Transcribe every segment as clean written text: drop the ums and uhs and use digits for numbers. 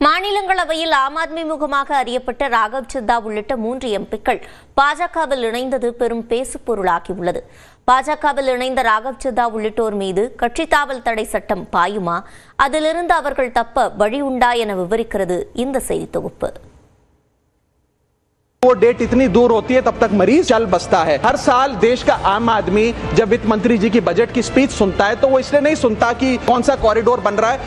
மாநிலங்களவையில் ஆம் ஆத்மி முகமாக அறியப்பட்ட ராகவ் சத்தா உள்ளிட்ட 3 எம்பிக்கள் பாஜகவில் இணைந்தது பெரும் பேசுபொருளாகியுள்ளது. பாஜகவில் இணைந்த ராகவ் சத்தா உள்ளிட்டோர் மீது கட்சி தாவல் தடை சட்டம் பாயுமா, அதிலிருந்து அவர்கள் தப்ப வழி உண்டா என விவரிக்கிறது இந்த செய்தி தொகுப்பு. वो डेट इतनी दूर होती है तब तक मरीज चल बसता है। हर साल देश का आम आदमी जब वित्त मंत्री जी की बजट की स्पीच सुनता है तो वो इसलिए नहीं सुनता कि कौन सा कॉरिडोर बन रहा है,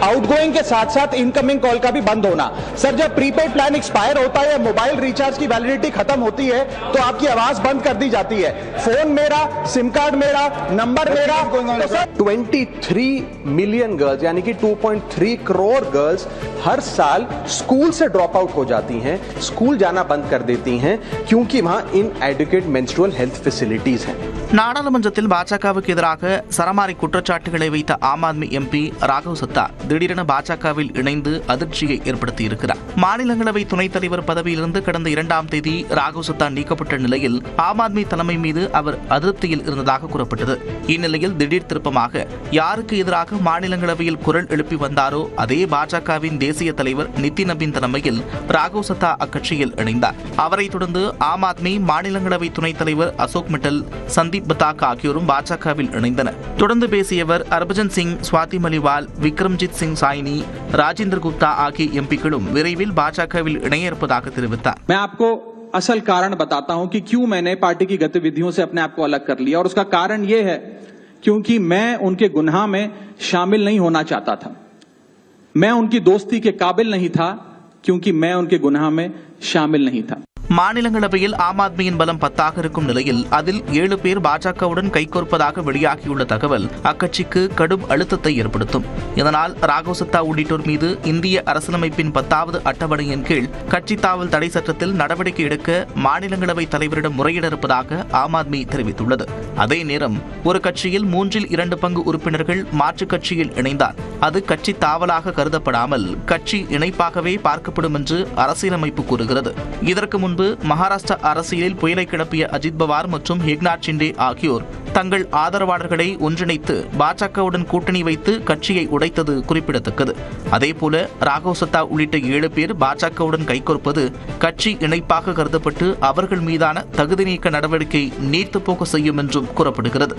आउटगोइंग के साथ साथ इनकमिंग कॉल का भी बंद होना। सर, जब प्रीपेड प्लान एक्सपायर होता है, मोबाइल रिचार्ज की वैलिडिटी खत्म होती है तो आपकी आवाज बंद कर दी जाती है। फोन मेरा, सिम कार्ड मेरा, नंबर मेरा। तो सर 23 मिलियन गर्ल्स यानी कि 2.3 करोड़ गर्ल्स हर साल स्कूल से ड्रॉप आउट हो जाती हैं, स्कूल जाना बंद कर देती हैं क्योंकि वहां इनएडिक्वेट मेंस्ट्रुअल हेल्थ फैसिलिटीज हैं. நாடாளுமன்றத்தில் பாஜகவுக்கு எதிராக சரமாரி குற்றச்சாட்டுகளை வைத்த ஆம் ஆத்மி எம்பி ராகவ் சத்தா திடீரென பாஜகவில் இணைந்து அதிர்ச்சியை ஏற்படுத்தியிருக்கிறார். மாநிலங்களவை துணைத் தலைவர் பதவியிலிருந்து கடந்த 2ஆம் தேதி ராகவ் சத்தா நீக்கப்பட்ட நிலையில் ஆம் ஆத்மி தலைமை மீது அவர் அதிருப்தியில் இருந்ததாக கூறப்பட்டது. இந்நிலையில் திடீர் திருப்பமாக யாருக்கு எதிராக மாநிலங்களவையில் குரல் எழுப்பி வந்தாரோ அதே பாஜகவின் தேசிய தலைவர் நிதின் நபீன் தலைமையில் ராகவ் சத்தா அக்கட்சியில் இணைந்தார். அவரைத் தொடர்ந்து ஆம் ஆத்மி மாநிலங்களவை துணைத் தலைவர் அசோக் மிட்டல், சந்தீப் பத்தாக் ஆகியோரும் பாஜகவில் இணைந்தனர். தொடர்ந்து பேசியவர் ஹர்பஜன் சிங், ஸ்வாதி மலிவால், விக்ரம்ஜித் சிங் சாய்னி, ராஜேந்திர குப்தா ஆகிய எம்பிக்களும் விரைவில் பாஜகவில் இணைய இருப்பதாக தெரிவித்தார். मैं आपको असल कारण बताता हूं कि क्यों मैंने पार्टी की गतिविधियों से अपने आप को अलग कर लिया, और उसका कारण यह है क्योंकि मैं उनके गुनाह में शामिल नहीं होना चाहता था। मैं उनकी दोस्ती के काबिल नहीं था क्योंकि मैं उनके गुनाह में शामिल नहीं था. மாநிலங்களவையில் ஆம் ஆத்மியின் பலம் 10 இருக்கும் நிலையில் அதில் 7 பேர் பாஜகவுடன் கைகோர்ப்பதாக வெளியாகியுள்ள தகவல் அக்கட்சிக்கு கடும் அழுத்தத்தை ஏற்படுத்தும். இதனால் ராகவ் சத்தா உள்ளிட்டோர் மீது இந்திய அரசியலமைப்பின் 10வது அட்டவணையின் கீழ் கட்சி தாவல் தடை சட்டத்தில் நடவடிக்கை எடுக்க மாநிலங்களவை தலைவரிடம் முறையிட இருப்பதாக ஆம் ஆத்மி தெரிவித்துள்ளது. அதே நேரம் ஒரு கட்சியில் 3/2 பங்கு உறுப்பினர்கள் மாற்றுக் கட்சியில் இணைந்தால் அது கட்சி தாவலாக கருதப்படாமல் கட்சி இணைப்பாகவே பார்க்கப்படும் என்று அரசியலமைப்பு கூறுகிறது. இதற்கு முன்பு மகாராஷ்டிரா அரசியலில் புயலை கிளப்பிய அஜித் பவார் மற்றும் ஏக்நாத் ஷிண்டே ஆகியோர் தங்கள் ஆதரவாளர்களை ஒன்றிணைத்து பாஜகவுடன் கூட்டணி வைத்து கட்சியை உடைத்தது குறிப்பிடத்தக்கது. அதேபோல ராகவ் சத்தா உள்ளிட்ட 7 பேர் பாஜகவுடன் கைகோர்ப்பது கட்சி இணைப்பாக கருதப்பட்டு அவர்கள் மீதான தகுதி நீக்க நடவடிக்கை நீர்த்துப்போக செய்யும் என்றும் கூறப்படுகிறது.